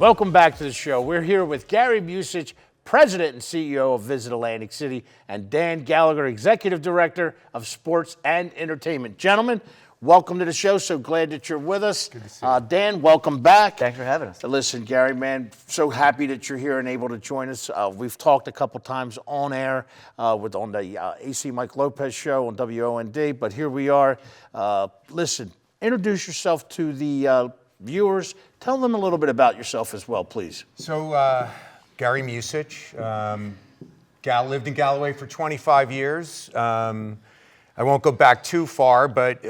Welcome back to the show. We're here with Gary Musich, President and CEO of Visit Atlantic City, and Dan Gallagher, Executive Director of Sports and Entertainment. Gentlemen, welcome to the show. So glad that you're with us. Good to see you. Dan, welcome back. Thanks for having us. Listen, Gary, man, so happy that you're here and able to join us. We've talked a couple times on air on the ACMike Lopez show on WOND, but here we are. Listen, introduce yourself to the viewers. Tell them a little bit about yourself as well, please. So, Gary Musich, lived in Galloway for 25 years. I won't go back too far, but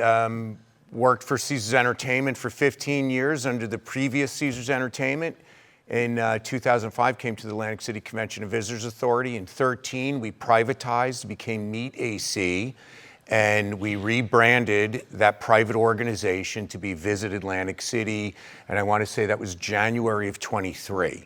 worked for Caesars Entertainment for 15 years under the previous Caesars Entertainment. In 2005, came to the Atlantic City Convention and Visitors Authority. In 2013, we privatized, became Meet AC, and we rebranded that private organization to be Visit Atlantic City, and I want to say that was January of 23.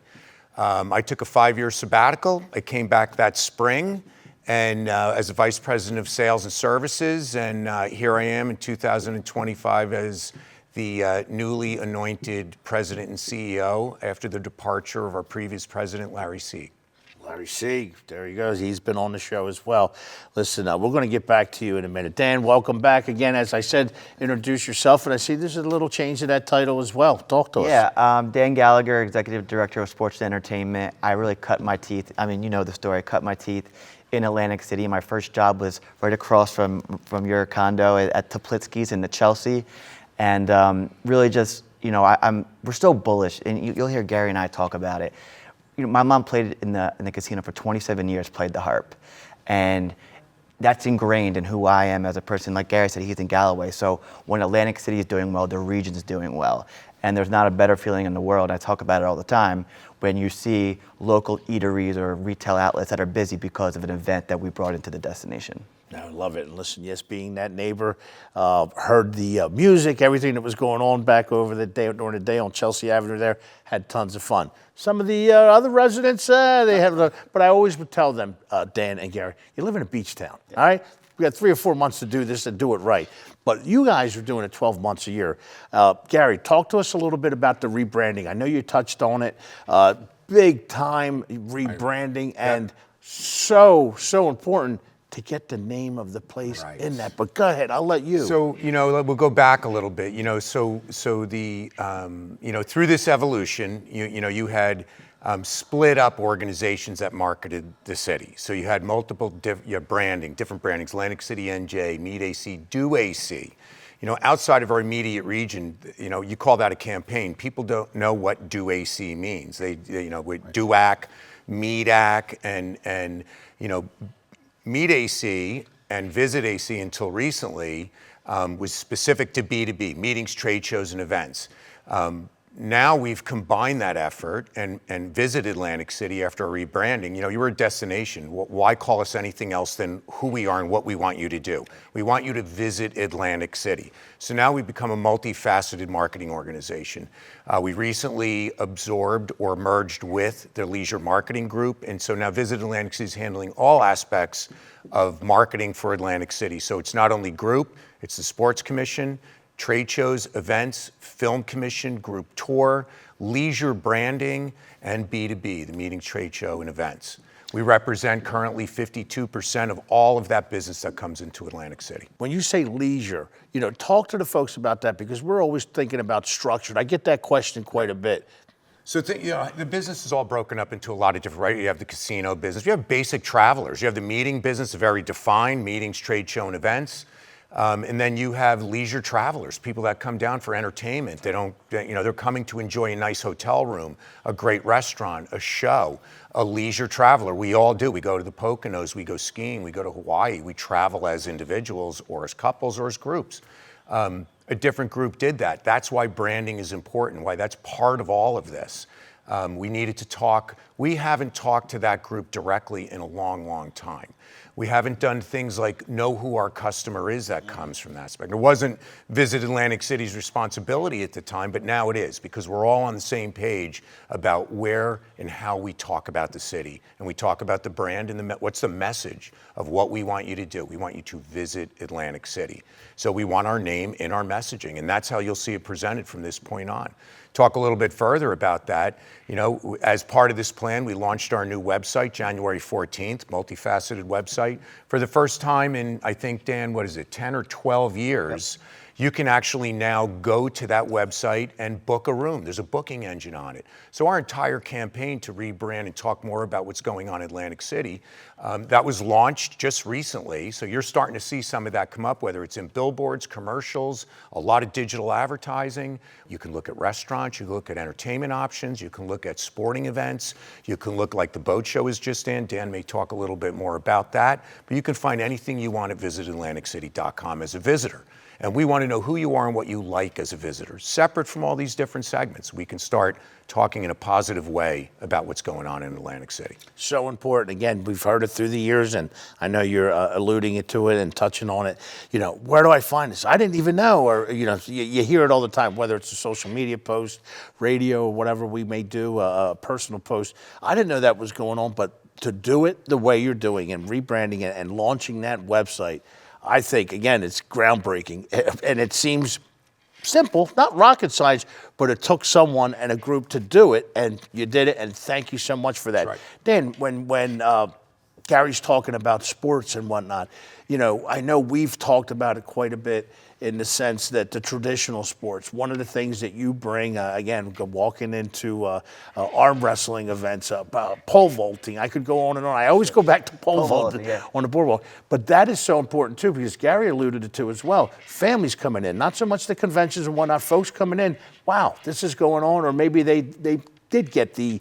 I took a 5-year sabbatical. I came back that spring and as a Vice President of Sales and Services, and here I am in 2025 as the newly anointed President and CEO after the departure of our previous President, Larry Sieg. Larry Sieg, there he goes. He's been on the show as well. Listen, we're going to get back to you in a minute. Dan, welcome back again. As I said, introduce yourself, and I see there's a little change to that title as well. Talk to us. Yeah, Dan Gallagher, Executive Director of Sports and Entertainment. I really cut my teeth. I mean, you know the story. I cut my teeth in Atlantic City. My first job was right across from your condo at Teplitsky's in the Chelsea, and really just, you know, we're so bullish, and you'll hear Gary and I talk about it. You know, my mom played in the casino for 27 years, played the harp. And that's ingrained in who I am as a person. Like Gary said, he's in Galloway. So when Atlantic City is doing well, the region is doing well. And there's not a better feeling in the world, I talk about it all the time, when you see local eateries or retail outlets that are busy because of an event that we brought into the destination. I love it. And listen, yes, being that neighbor, heard the music, everything that was going on back over the day during the day on Chelsea Avenue there, had tons of fun. Some of the other residents, they have, but I always would tell them, Dan and Gary, you live in a beach town, all right? We got 3 or 4 months to do this and do it right. But you guys are doing it 12 months a year. Gary, talk to us a little bit about the rebranding. I know you touched on it. Big time rebranding, and so important to get the name of the place in that. But go ahead, I'll let you. So, you know, we'll go back a little bit. You know, so the, you know, through this evolution, you had split up organizations that marketed the city. So you had multiple different brandings, Atlantic City NJ, Meet AC, Do AC. You know, outside of our immediate region, you know, you call that a campaign. People don't know what Do AC means. They you know, with DUAC, MEDAC, and you know, Meet AC and Visit AC until recently was specific to B2B, meetings, trade shows, and events. Now we've combined that effort and Visit Atlantic City after a rebranding. You know, you're a destination. Why call us anything else than who we are and what we want you to do? We want you to visit Atlantic City. So now we've become a multifaceted marketing organization. We recently absorbed or merged with the Leisure Marketing Group, and so now Visit Atlantic City is handling all aspects of marketing for Atlantic City. So it's not only group, it's the Sports Commission, trade shows, events, film commission, group tour, leisure branding, and B2B, the meetings, trade show, and events. We represent currently 52% of all of that business that comes into Atlantic City. When you say leisure, you know, talk to the folks about that, because we're always thinking about structured. I get that question quite a bit. So you know, the business is all broken up into a lot of different, right? You have the casino business, you have basic travelers, you have the meeting business, very defined, meetings, trade show, and events. And then you have leisure travelers, people that come down for entertainment. They're coming to enjoy a nice hotel room, a great restaurant, a show, a leisure traveler. We all do. We go to the Poconos, we go skiing, we go to Hawaii. We travel as individuals or as couples or as groups. A different group did that. That's why branding is important, why that's part of all of this. We needed to talk. We haven't talked to that group directly in a long, long time. We haven't done things like know who our customer is that comes from that aspect. It wasn't Visit Atlantic City's responsibility at the time, but now it is, because we're all on the same page about where and how we talk about the city. And we talk about the brand and what's the message of what we want you to do. We want you to visit Atlantic City. So we want our name in our messaging, and that's how you'll see it presented from this point on. talk a little bit further about that, as part of this plan, we launched our new website January 14th, multifaceted website. For the first time in, I think, Dan, 10 or 12 years, yep. You can actually now go to that website and book a room. There's a booking engine on it. So our entire campaign to rebrand and talk more about what's going on in Atlantic City, that was launched just recently. So you're starting to see some of that come up, whether it's in billboards, commercials, a lot of digital advertising. You can look at restaurants, you can look at entertainment options, you can look at sporting events, you can look like the boat show is just in. Dan may talk a little bit more about that, but you can find anything you want at visitatatlanticcity.com as a visitor. And we want to know who you are and what you like as a visitor. Separate from all these different segments, we can start talking in a positive way about what's going on in Atlantic City. So important. Again, we've heard it through the years, and I know you're alluding to it and touching on it. Where do I find this? I didn't even know, or you hear it all the time, whether it's a social media post, radio, or whatever we may do, a personal post. I didn't know that was going on, but to do it the way you're doing and rebranding it and launching that website, I think, again, it's groundbreaking, and it seems simple, not rocket science, but it took someone and a group to do it, and you did it, and thank you so much for that. Right. Dan, when Gary's talking about sports and whatnot, I know we've talked about it quite a bit in the sense that the traditional sports, one of the things that you bring, again, walking into arm wrestling events, pole vaulting, I could go on and on. I always go back to pole vaulting on the boardwalk. But that is so important too, because Gary alluded it to as well. Families coming in, not so much the conventions and whatnot, folks coming in, wow, this is going on, or maybe they did get the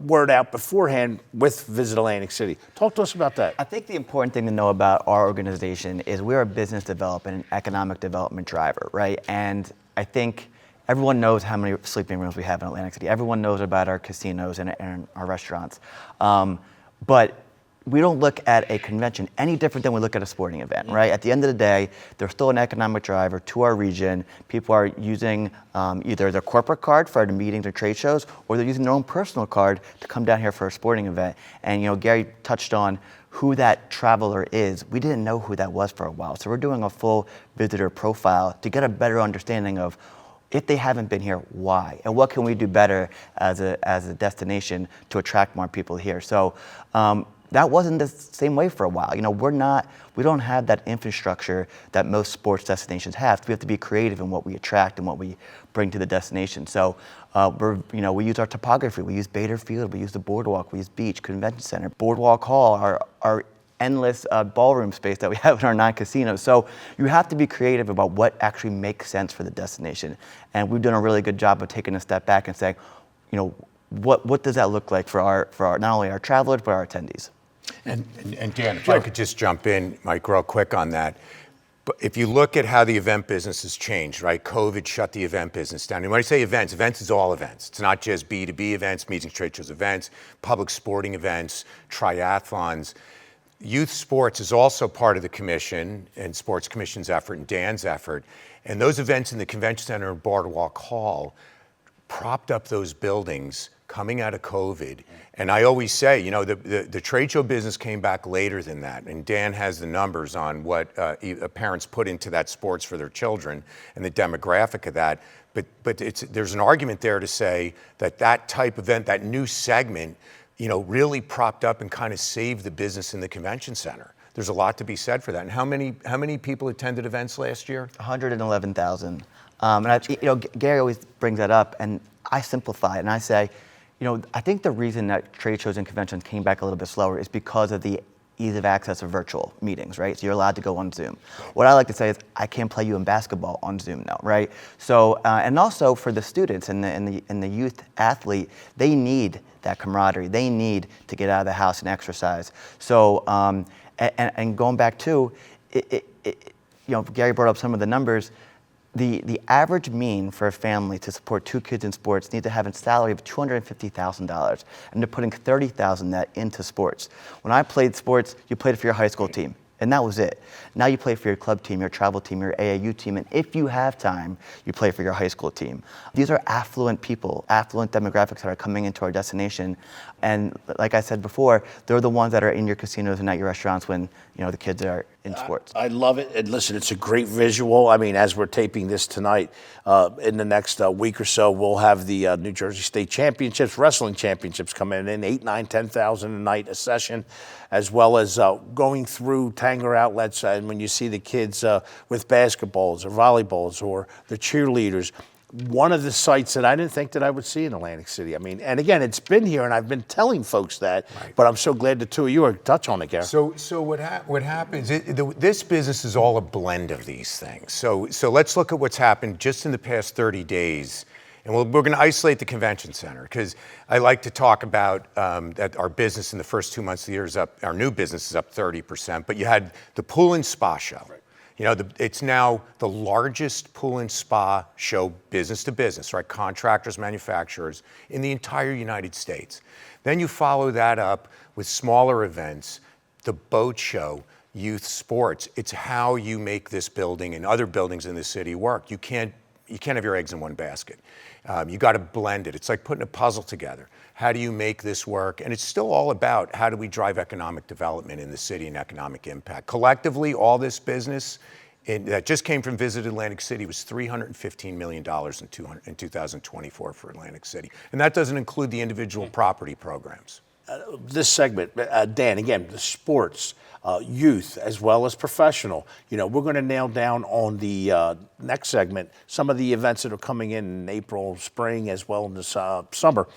word out beforehand with Visit Atlantic City. Talk to us about that. I think the important thing to know about our organization is we're a business development and economic development driver, right? And I think everyone knows how many sleeping rooms we have in Atlantic City. Everyone knows about our casinos and our restaurants. But we don't look at a convention any different than we look at a sporting event, right? At the end of the day, there's still an economic driver to our region. People are using either their corporate card for the meetings or trade shows, or they're using their own personal card to come down here for a sporting event. And Gary touched on who that traveler is. We didn't know who that was for a while. So we're doing a full visitor profile to get a better understanding of, if they haven't been here, why? And what can we do better as a destination to attract more people here? So that wasn't the same way for a while. We don't have that infrastructure that most sports destinations have. So we have to be creative in what we attract and what we bring to the destination. So we use our topography. We use Bader Field, we use the boardwalk, we use beach, convention center, boardwalk hall, our endless ballroom space that we have in our 9 casinos. So you have to be creative about what actually makes sense for the destination. And we've done a really good job of taking a step back and saying, what does that look like for our not only our travelers, but our attendees? And Dan, if I could just jump in, Mike, real quick on that. But if you look at how the event business has changed, right? COVID shut the event business down. And when I say events is all events. It's not just B2B events, meetings, trade shows events, public sporting events, triathlons. Youth sports is also part of the commission and Sports Commission's effort and Dan's effort. And those events in the Convention Center and Boardwalk Hall propped up those buildings coming out of COVID. And I always say, the trade show business came back later than that. And Dan has the numbers on what parents put into that sports for their children and the demographic of that. But there's an argument there to say that type of event, that new segment, really propped up and kind of saved the business in the convention center. There's a lot to be said for that. And how many people attended events last year? 111,000. And Gary always brings that up, and I simplify it and I say, I think the reason that trade shows and conventions came back a little bit slower is because of the ease of access of virtual meetings, right? So you're allowed to go on Zoom. What I like to say is, I can't play you in basketball on Zoom now, right? So, and also for the students and the youth athlete, they need that camaraderie. They need to get out of the house and exercise. So, and going back to, Gary brought up some of the numbers. The average mean for a family to support 2 kids in sports need to have a salary of $250,000, and they're putting $30,000 of that into sports. When I played sports, you played it for your high school team. And that was it. Now you play for your club team, your travel team, your AAU team, and if you have time, you play for your high school team. These are affluent people, affluent demographics that are coming into our destination. And like I said before, they're the ones that are in your casinos and at your restaurants when the kids are in sports. I love it. And listen, it's a great visual. I mean, as we're taping this tonight, in the next week or so, we'll have the New Jersey State Championships, wrestling championships coming in, 8, 9, 10,000 a night a session, as well as going through Tanger outlets. And when you see the kids with basketballs or volleyballs or the cheerleaders, one of the sites that I didn't think that I would see in Atlantic City. I mean, and again, it's been here, and I've been telling folks that, but I'm so glad the two of you are touch on it, Gary. So what happens? This business is all a blend of these things. So let's look at what's happened just in the past 30 days, and we're going to isolate the convention center because I like to talk about that our business in the first 2 months of the year is up. Our new business is up 30%, but you had the pool and spa show. Right. It's now the largest pool and spa show business to business, right? Contractors, manufacturers in the entire United States. Then you follow that up with smaller events, the boat show, youth sports. It's how you make this building and other buildings in the city work. You can't have your eggs in one basket. You got to blend it. It's like putting a puzzle together. How do you make this work? And it's still all about how do we drive economic development in the city and economic impact. Collectively, all this business that just came from Visit Atlantic City was $315 million in 2024 for Atlantic City. And that doesn't include the individual property programs. This segment, Dan, again, the sports, youth, as well as professional. We're going to nail down on the next segment some of the events that are coming in April, spring, as well as summer.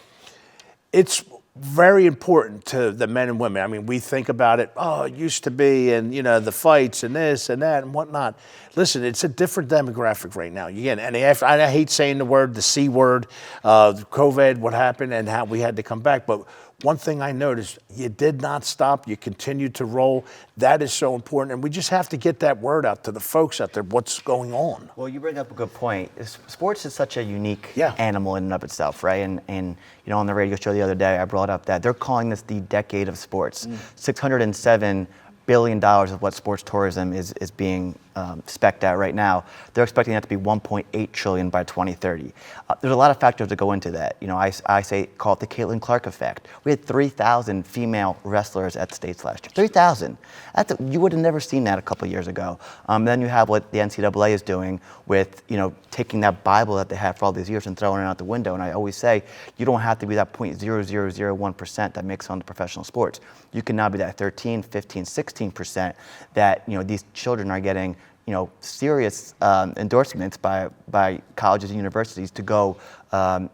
It's very important to the men and women. I mean, we think about it, it used to be, and, the fights and this and that and whatnot. Listen, it's a different demographic right now. Again, and I hate saying the C word, COVID, what happened and how we had to come back. But one thing I noticed, you did not stop. You continued to roll. That is so important. And we just have to get that word out to the folks out there, what's going on. Well, you bring up a good point. Sports is such a unique animal in and of itself, right? And on the radio show the other day, I brought up that they're calling this the decade of sports. $607 billion of what sports tourism is being spec'd at right now. They're expecting that to be $1.8 trillion by 2030. There's a lot of factors that go into that. I say call it the Caitlin Clark effect. We had 3,000 female wrestlers at the States last year. 3,000. You would have never seen that a couple of years ago. Then you have what the NCAA is doing with taking that Bible that they have for all these years and throwing it out the window. And I always say you don't have to be that 0.0001% that makes on the professional sports. You can now be that 13, 15, 16% that these children are getting serious endorsements by colleges and universities to go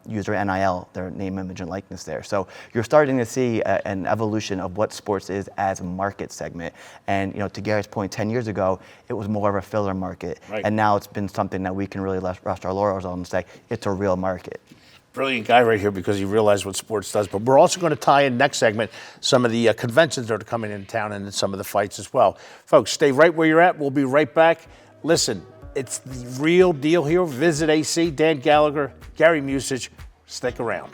use their NIL, their name, image, and likeness there. So you're starting to see an evolution of what sports is as a market segment. And to Gary's point, 10 years ago, it was more of a filler market. Right. And now it's been something that we can really rest our laurels on and say it's a real market. Brilliant guy right here because he realized what sports does. But we're also going to tie in next segment some of the conventions that are coming into town and some of the fights as well. Folks, stay right where you're at. We'll be right back. Listen, it's the real deal here. Visit AC, Dan Gallagher, Gary Musich. Stick around.